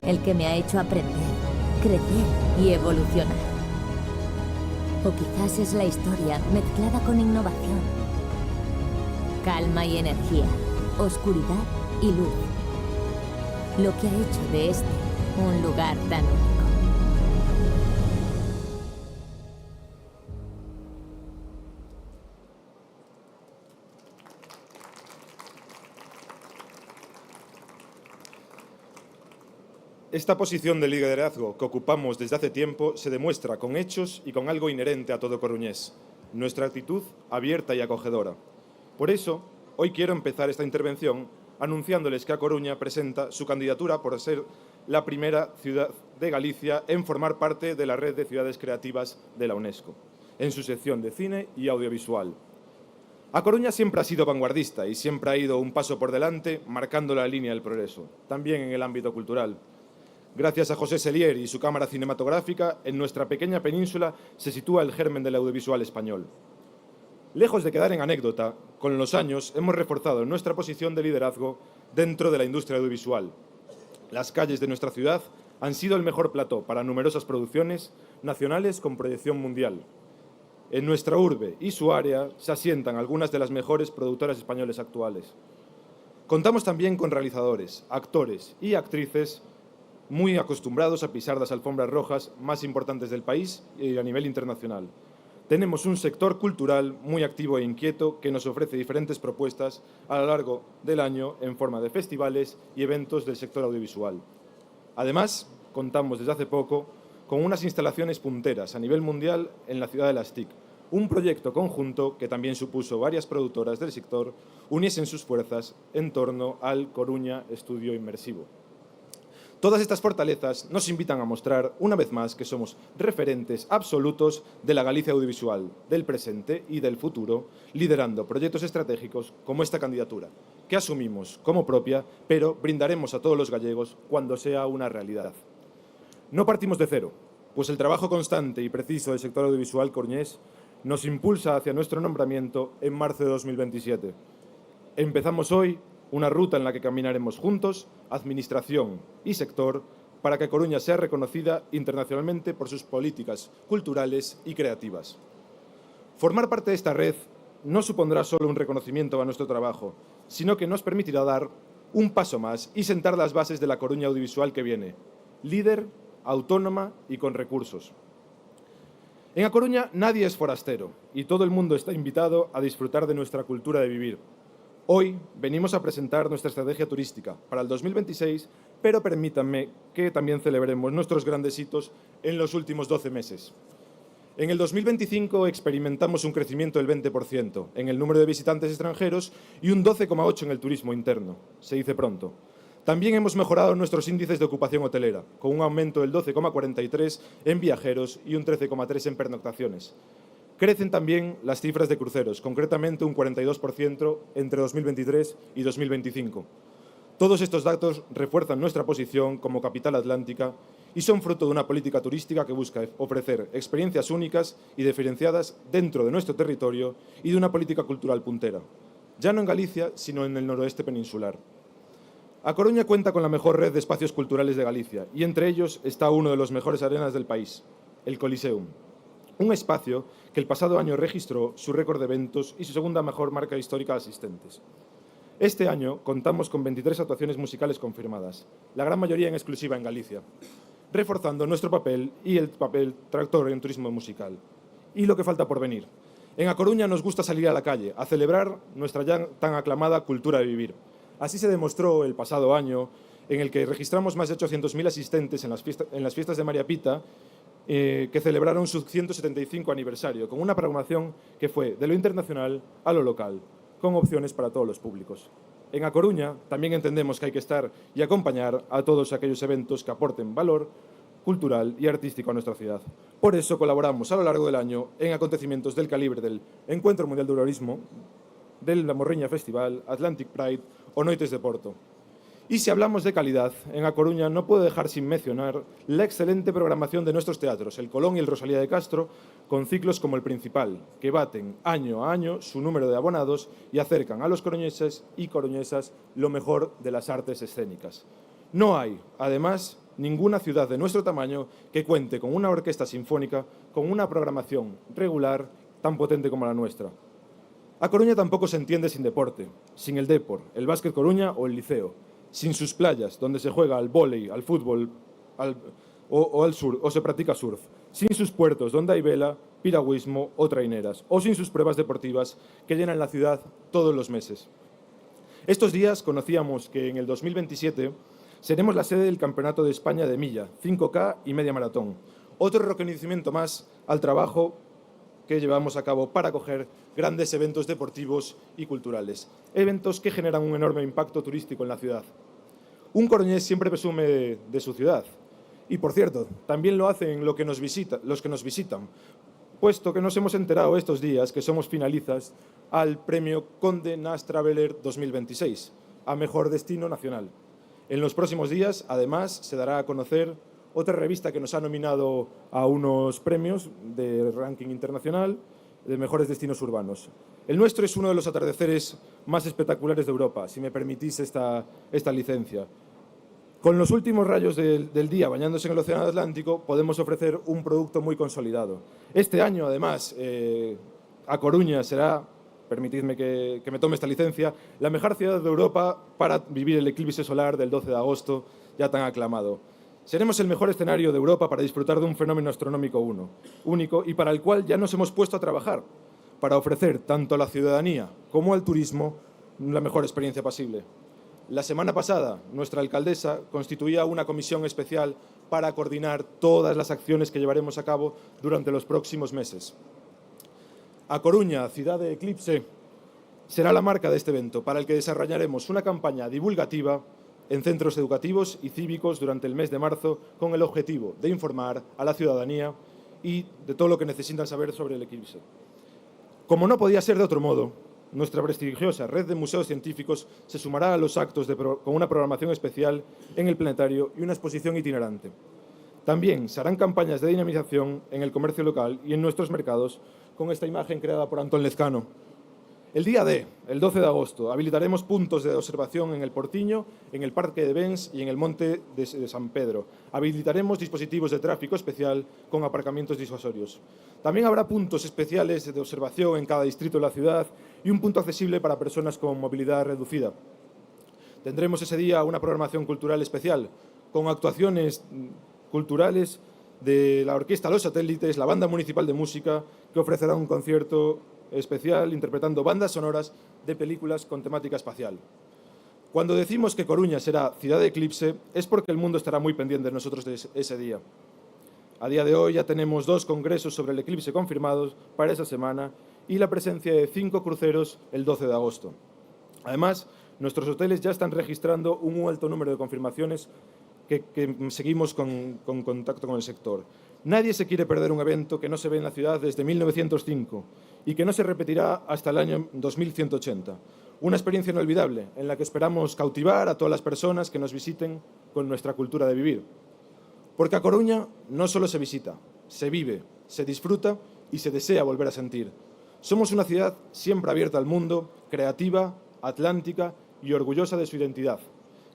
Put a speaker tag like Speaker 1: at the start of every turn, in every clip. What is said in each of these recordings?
Speaker 1: el que me ha hecho aprender, crecer y evolucionar. O quizás es la historia mezclada con innovación, calma y energía, oscuridad y luz, lo que ha hecho de este un lugar tan único.
Speaker 2: Esta posición de liderazgo que ocupamos desde hace tiempo se demuestra con hechos y con algo inherente a todo coruñés, nuestra actitud abierta y acogedora. Por eso, hoy quiero empezar esta intervención anunciándoles que A Coruña presenta su candidatura por ser la primera ciudad de Galicia en formar parte de la red de ciudades creativas de la UNESCO, en su sección de cine y audiovisual. A Coruña siempre ha sido vanguardista y siempre ha ido un paso por delante, marcando la línea del progreso, también en el ámbito cultural. Gracias a José Selier y su cámara cinematográfica, en nuestra pequeña península se sitúa el germen del audiovisual español. Lejos de quedar en anécdota, con los años hemos reforzado nuestra posición de liderazgo dentro de la industria audiovisual. Las calles de nuestra ciudad han sido el mejor plató para numerosas producciones nacionales con proyección mundial. En nuestra urbe y su área se asientan algunas de las mejores productoras españolas actuales. Contamos también con realizadores, actores y actrices muy acostumbrados a pisar las alfombras rojas más importantes del país y a nivel internacional. Tenemos un sector cultural muy activo e inquieto que nos ofrece diferentes propuestas a lo largo del año en forma de festivales y eventos del sector audiovisual. Además, contamos desde hace poco con unas instalaciones punteras a nivel mundial en la ciudad de Las TIC, un proyecto conjunto que también supuso varias productoras del sector uniesen sus fuerzas en torno al Coruña Estudio Inmersivo. Todas estas fortalezas nos invitan a mostrar, una vez más, que somos referentes absolutos de la Galicia audiovisual, del presente y del futuro, liderando proyectos estratégicos como esta candidatura, que asumimos como propia, pero brindaremos a todos los gallegos cuando sea una realidad. No partimos de cero, pues el trabajo constante y preciso del sector audiovisual coruñés nos impulsa hacia nuestro nombramiento en marzo de 2027. Empezamos hoy una ruta en la que caminaremos juntos, administración y sector, para que Coruña sea reconocida internacionalmente por sus políticas culturales y creativas. Formar parte de esta red no supondrá solo un reconocimiento a nuestro trabajo, sino que nos permitirá dar un paso más y sentar las bases de la Coruña audiovisual que viene, líder, autónoma y con recursos. En A Coruña nadie es forastero y todo el mundo está invitado a disfrutar de nuestra cultura de vivir. Hoy venimos a presentar nuestra estrategia turística para el 2026, pero permítanme que también celebremos nuestros grandes hitos en los últimos 12 meses. En el 2025 experimentamos un crecimiento del 20% en el número de visitantes extranjeros y un 12,8% en el turismo interno. Se dice pronto. También hemos mejorado nuestros índices de ocupación hotelera, con un aumento del 12,43% en viajeros y un 13,3% en pernoctaciones. Crecen también las cifras de cruceros, concretamente un 42% entre 2023 y 2025. Todos estos datos refuerzan nuestra posición como capital atlántica y son fruto de una política turística que busca ofrecer experiencias únicas y diferenciadas dentro de nuestro territorio y de una política cultural puntera, ya no en Galicia, sino en el noroeste peninsular. A Coruña cuenta con la mejor red de espacios culturales de Galicia y entre ellos está uno de los mejores arenas del país, el Coliseum. Un espacio que el pasado año registró su récord de eventos y su segunda mejor marca histórica de asistentes. Este año contamos con 23 actuaciones musicales confirmadas, la gran mayoría en exclusiva en Galicia, reforzando nuestro papel y el papel tractor en turismo musical. Y lo que falta por venir. En A Coruña nos gusta salir a la calle, a celebrar nuestra ya tan aclamada cultura de vivir. Así se demostró el pasado año, en el que registramos más de 800.000 asistentes en las fiestas de María Pita, que celebraron su 175 aniversario, con una programación que fue de lo internacional a lo local, con opciones para todos los públicos. En A Coruña también entendemos que hay que estar y acompañar a todos aquellos eventos que aporten valor cultural y artístico a nuestra ciudad. Por eso colaboramos a lo largo del año en acontecimientos del calibre del Encuentro Mundial de Humorismo, del La Morriña Festival, Atlantic Pride o Noites de Porto. Y si hablamos de calidad, en A Coruña no puedo dejar sin mencionar la excelente programación de nuestros teatros, el Colón y el Rosalía de Castro, con ciclos como El Principal, que baten año a año su número de abonados y acercan a los coruñeses y coruñesas lo mejor de las artes escénicas. No hay, además, ninguna ciudad de nuestro tamaño que cuente con una orquesta sinfónica con una programación regular tan potente como la nuestra. A Coruña tampoco se entiende sin deporte, sin el Depor, el Básquet Coruña o el Liceo, sin sus playas, donde se juega al vóley, al fútbol o se practica surf, sin sus puertos, donde hay vela, piragüismo o traineras, o sin sus pruebas deportivas que llenan la ciudad todos los meses. Estos días conocíamos que en el 2027 seremos la sede del Campeonato de España de milla, 5K y media maratón. Otro reconocimiento más al trabajo que llevamos a cabo para acoger grandes eventos deportivos y culturales, eventos que generan un enorme impacto turístico en la ciudad. Un coruñés siempre presume de su ciudad y, por cierto, también lo hacen los que nos visitan, puesto que nos hemos enterado estos días que somos finalistas al premio Conde Nast Traveler 2026, a Mejor Destino Nacional. En los próximos días, además, se dará a conocer otra revista que nos ha nominado a unos premios de ranking internacional de mejores destinos urbanos. El nuestro es uno de los atardeceres más espectaculares de Europa, si me permitís esta licencia. Con los últimos rayos del día bañándose en el Océano Atlántico, podemos ofrecer un producto muy consolidado. Este año, además, A Coruña será, permitidme que me tome esta licencia, la mejor ciudad de Europa para vivir el eclipse solar del 12 de agosto, ya tan aclamado. Seremos el mejor escenario de Europa para disfrutar de un fenómeno astronómico único y para el cual ya nos hemos puesto a trabajar, para ofrecer tanto a la ciudadanía como al turismo la mejor experiencia posible. La semana pasada, nuestra alcaldesa constituía una comisión especial para coordinar todas las acciones que llevaremos a cabo durante los próximos meses. A Coruña, ciudad de eclipse, será la marca de este evento, para el que desarrollaremos una campaña divulgativa en centros educativos y cívicos durante el mes de marzo con el objetivo de informar a la ciudadanía y de todo lo que necesitan saber sobre el eclipse. Como no podía ser de otro modo, nuestra prestigiosa red de museos científicos se sumará a los actos con una programación especial en el planetario y una exposición itinerante. También se harán campañas de dinamización en el comercio local y en nuestros mercados con esta imagen creada por Antón Lezcano. El día D, el 12 de agosto, habilitaremos puntos de observación en el Portiño, en el Parque de Bens y en el Monte de San Pedro. Habilitaremos dispositivos de tráfico especial con aparcamientos disuasorios. También habrá puntos especiales de observación en cada distrito de la ciudad y un punto accesible para personas con movilidad reducida. Tendremos ese día una programación cultural especial, con actuaciones culturales de la Orquesta Los Satélites, la Banda Municipal de Música, que ofrecerá un concierto especial interpretando bandas sonoras de películas con temática espacial. Cuando decimos que Coruña será ciudad de eclipse, es porque el mundo estará muy pendiente de nosotros de ese día. A día de hoy ya tenemos 2 congresos sobre el eclipse confirmados para esa semana y la presencia de 5 cruceros el 12 de agosto. Además, nuestros hoteles ya están registrando un alto número de confirmaciones que seguimos con contacto con el sector. Nadie se quiere perder un evento que no se ve en la ciudad desde 1905 y que no se repetirá hasta el año 2180. Una experiencia inolvidable en la que esperamos cautivar a todas las personas que nos visiten con nuestra cultura de vivir. Porque a Coruña no solo se visita, se vive, se disfruta y se desea volver a sentir. Somos una ciudad siempre abierta al mundo, creativa, atlántica y orgullosa de su identidad,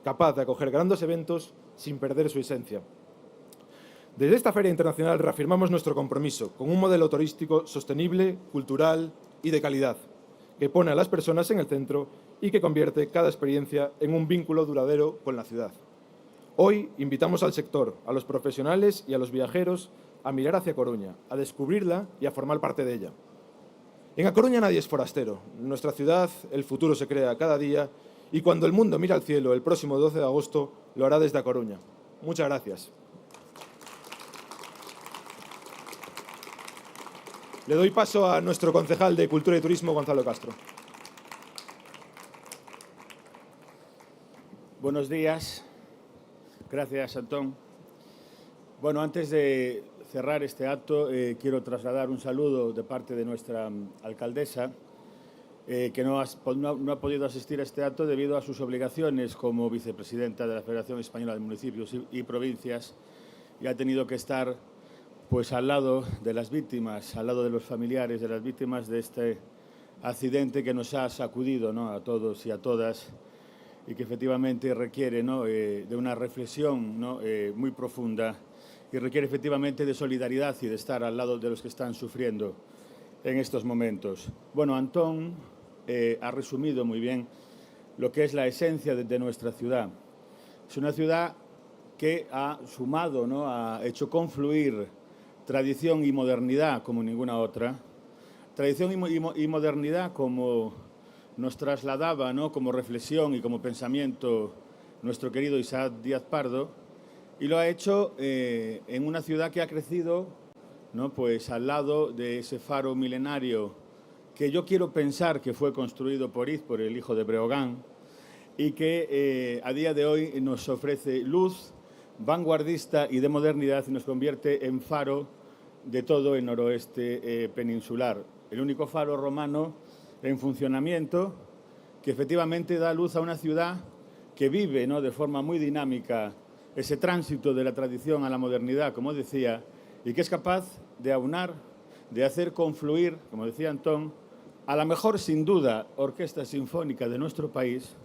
Speaker 2: capaz de acoger grandes eventos sin perder su esencia. Desde esta Feria Internacional reafirmamos nuestro compromiso con un modelo turístico sostenible, cultural y de calidad, que pone a las personas en el centro y que convierte cada experiencia en un vínculo duradero con la ciudad. Hoy invitamos al sector, a los profesionales y a los viajeros a mirar hacia Coruña, a descubrirla y a formar parte de ella. En A Coruña nadie es forastero. En nuestra ciudad el futuro se crea cada día y cuando el mundo mira al cielo el próximo 12 de agosto lo hará desde A Coruña. Muchas gracias. Le doy paso a nuestro concejal de Cultura y Turismo, Gonzalo Castro.
Speaker 3: Buenos días. Gracias, Antón. Bueno, antes de cerrar este acto, quiero trasladar un saludo de parte de nuestra alcaldesa, que no ha podido asistir a este acto debido a sus obligaciones como vicepresidenta de la Federación Española de Municipios y Provincias y ha tenido que estar pues al lado de las víctimas, al lado de los familiares de las víctimas de este accidente que nos ha sacudido, ¿no?, a todos y a todas y que efectivamente requiere, ¿no?, de una reflexión, ¿no?, muy profunda, y requiere efectivamente de solidaridad y de estar al lado de los que están sufriendo en estos momentos. Bueno, Antón ha resumido muy bien lo que es la esencia de nuestra ciudad. Es una ciudad que ha sumado, ¿no?, ha hecho confluir tradición y modernidad como ninguna otra. Tradición y modernidad como nos trasladaba, ¿no?, como reflexión y como pensamiento nuestro querido Isaac Díaz Pardo, y lo ha hecho en una ciudad que ha crecido, ¿no?, pues al lado de ese faro milenario que yo quiero pensar que fue construido por el hijo de Breogán, y que a día de hoy nos ofrece luz vanguardista y de modernidad y nos convierte en faro de todo el noroeste peninsular. El único faro romano en funcionamiento que efectivamente da luz a una ciudad que vive, ¿no?, de forma muy dinámica ese tránsito de la tradición a la modernidad, como decía, y que es capaz de aunar, de hacer confluir, como decía Antón, a la mejor, sin duda, orquesta sinfónica de nuestro país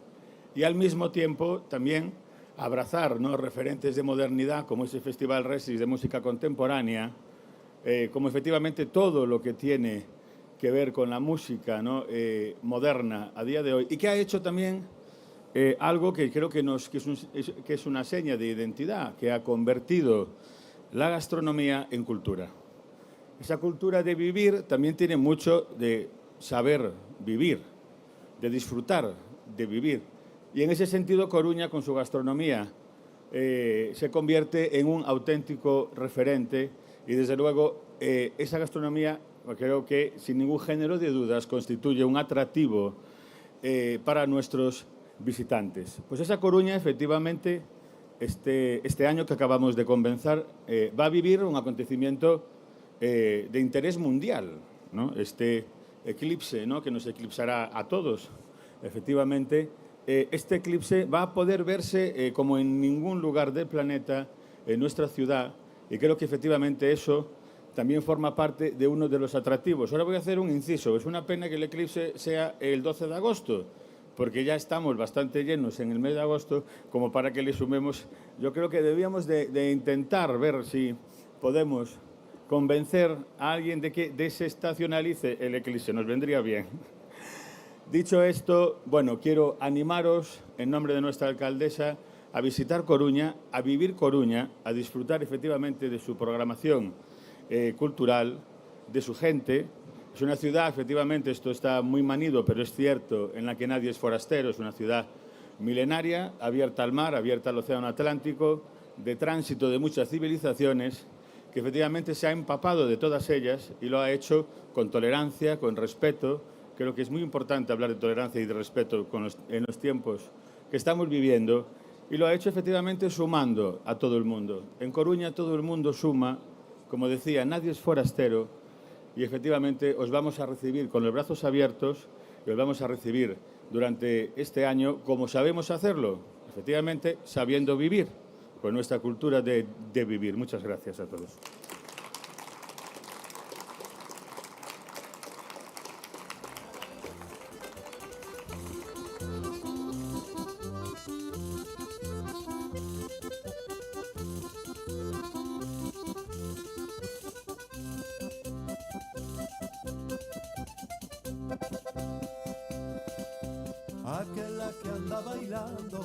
Speaker 3: y al mismo tiempo también abrazar, ¿no?, referentes de modernidad como ese Festival Resis de música contemporánea, como efectivamente todo lo que tiene que ver con la música, ¿no?, moderna a día de hoy, y que ha hecho también algo que creo que es una seña de identidad, que ha convertido la gastronomía en cultura. Esa cultura de vivir también tiene mucho de saber vivir, de disfrutar de vivir. Y en ese sentido, Coruña, con su gastronomía, se convierte en un auténtico referente y, desde luego, esa gastronomía, creo que, sin ningún género de dudas, constituye un atractivo para nuestros visitantes. Pues esa Coruña, efectivamente, este año que acabamos de comenzar, va a vivir un acontecimiento de interés mundial, ¿no? Este eclipse, ¿no?, que nos eclipsará a todos, efectivamente. Este eclipse va a poder verse como en ningún lugar del planeta en nuestra ciudad, y creo que efectivamente eso también forma parte de uno de los atractivos. Ahora voy a hacer un inciso. Es una pena que el eclipse sea el 12 de agosto, porque ya estamos bastante llenos en el mes de agosto como para que le sumemos. Yo creo que debíamos de intentar ver si podemos convencer a alguien de que desestacionalice el eclipse. Nos vendría bien. Dicho esto, bueno, quiero animaros, en nombre de nuestra alcaldesa, a visitar Coruña, a vivir Coruña, a disfrutar efectivamente de su programación cultural, de su gente. Es una ciudad, efectivamente, esto está muy manido, pero es cierto, en la que nadie es forastero. Es una ciudad milenaria, abierta al mar, abierta al océano Atlántico, de tránsito de muchas civilizaciones, que efectivamente se ha empapado de todas ellas y lo ha hecho con tolerancia, con respeto. Creo que es muy importante hablar de tolerancia y de respeto en los tiempos que estamos viviendo, y lo ha hecho efectivamente sumando a todo el mundo. En Coruña todo el mundo suma, como decía, nadie es forastero, y efectivamente os vamos a recibir con los brazos abiertos y os vamos a recibir durante este año como sabemos hacerlo, efectivamente sabiendo vivir, con nuestra cultura de vivir. Muchas gracias a todos.
Speaker 4: Aquella que anda bailando,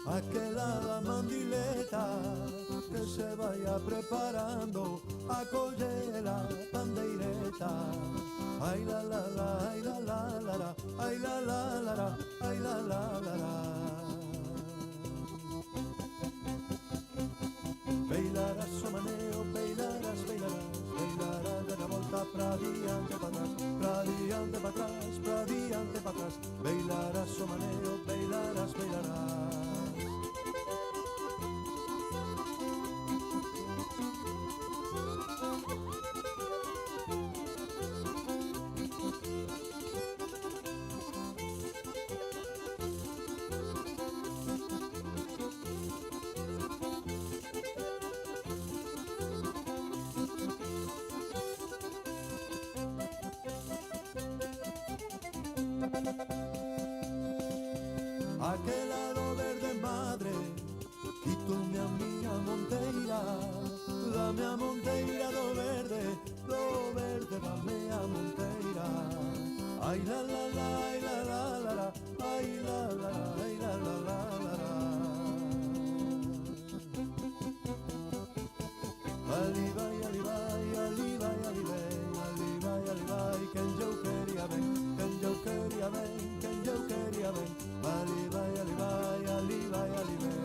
Speaker 4: aquella mandileta, que se vaya preparando a coger la pandeireta. Ay la la la, ay la la la la, ay la la la la, ay la la la la. Bailarás o maneo, bailarás, bailarás, bailarás de la volta pra diante pa atrás, pra diante pa atrás, pra diante pa atrás. Bailarás o maneo, bailarás, bailarás. Ali vai, ali vai, ali vai, ali vai, ali vai, ali vai, quen eu quería ben, quen eu quería ben, quen eu quería ben. Ali vai, ali vai, ali vai, ali vai.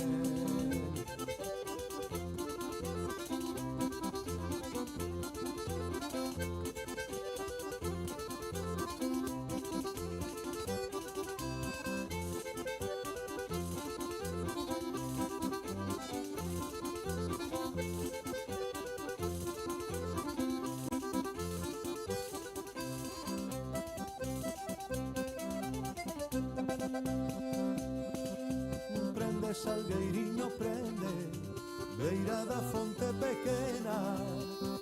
Speaker 4: Prende Salgueiriño, prende beira da fonte pequena,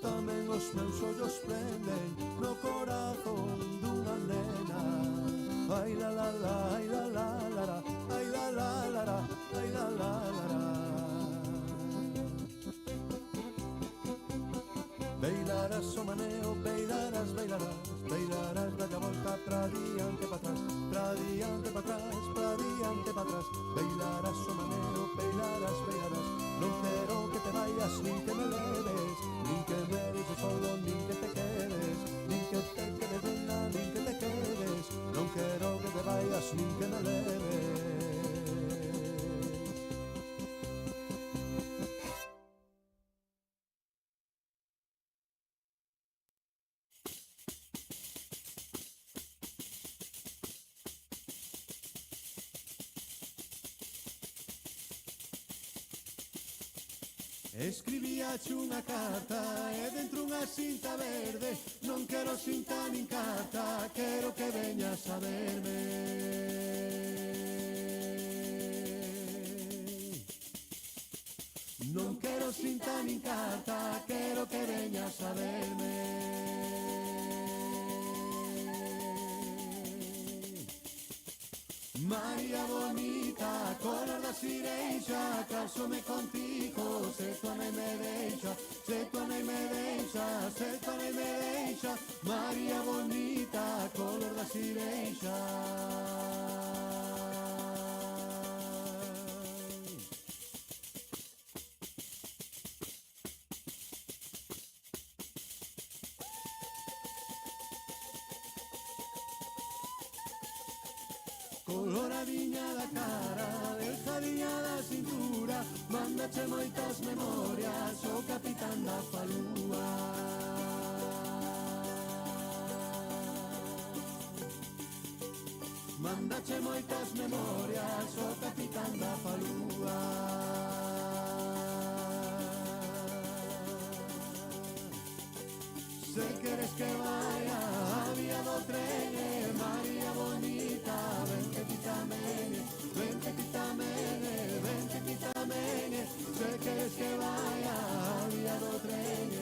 Speaker 4: tamén os meus ollos prenden no corazón dunha nena. Ai la la la, ai la la la la, ai la la la la, ai la la la la. Bailarás o maneo, bailarás, bailarás, bailarás, dalla volta pra diante, pa atrás, pra diante, pa atrás, pra diante, pa atrás. Bailarás o maneo, bailarás, bailarás. Non quero que te vayas, nin que me leves, nin que me deixes solo, nin que te quedes, nin que te quedes nena, nin que te quedes. Non quero que te vayas, nin que me leves. Escribíache unha carta e dentro unha cinta verde. Non quero cinta nin carta, quero que veñas a verme. Non quero cinta nin carta, quero que veñas a verme. María bonita, color da sireixa, casome contigo, se tu nai me deixa, se tu nai me deixa, se tu nai me deixa. María bonita, color da sireixa. Coloradiña da cara, delgadiña da cintura, mándache moitas memorias o capitán da falúa. Mándache moitas memorias o capitán da falúa. Se queres que vaya a vía do tren, María bonita, vente ti tamén, vente ti tamén, vente ti tamén. Se queres que vaya a vía do tren.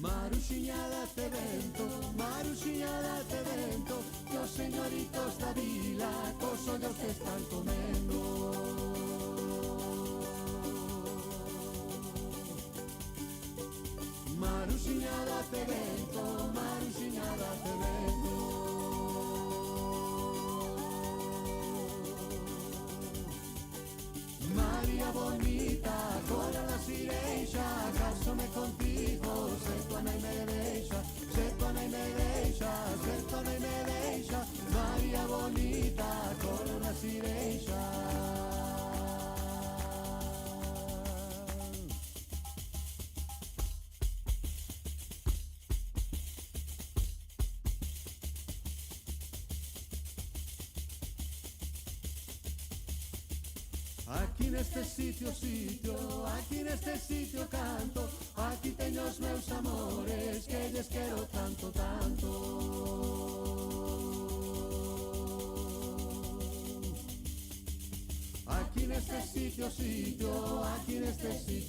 Speaker 4: Maruxiñada te vento, maruxiñada te vento, que os señoritos da vila cos ollos te están comendo. Maruxiñada te vento, maruxiñada te vento. María bonita, cola da sireixa, casome contigo, se tu nai me deixa, se tu nai me deixa, se tu nai me deixa. María bonita, cola da sireixa. Aquí neste sitio, aquí neste sitio canto, aquí teño os meus amores, que lles quero tanto, tanto. Aquí neste sitio, aquí neste sitio.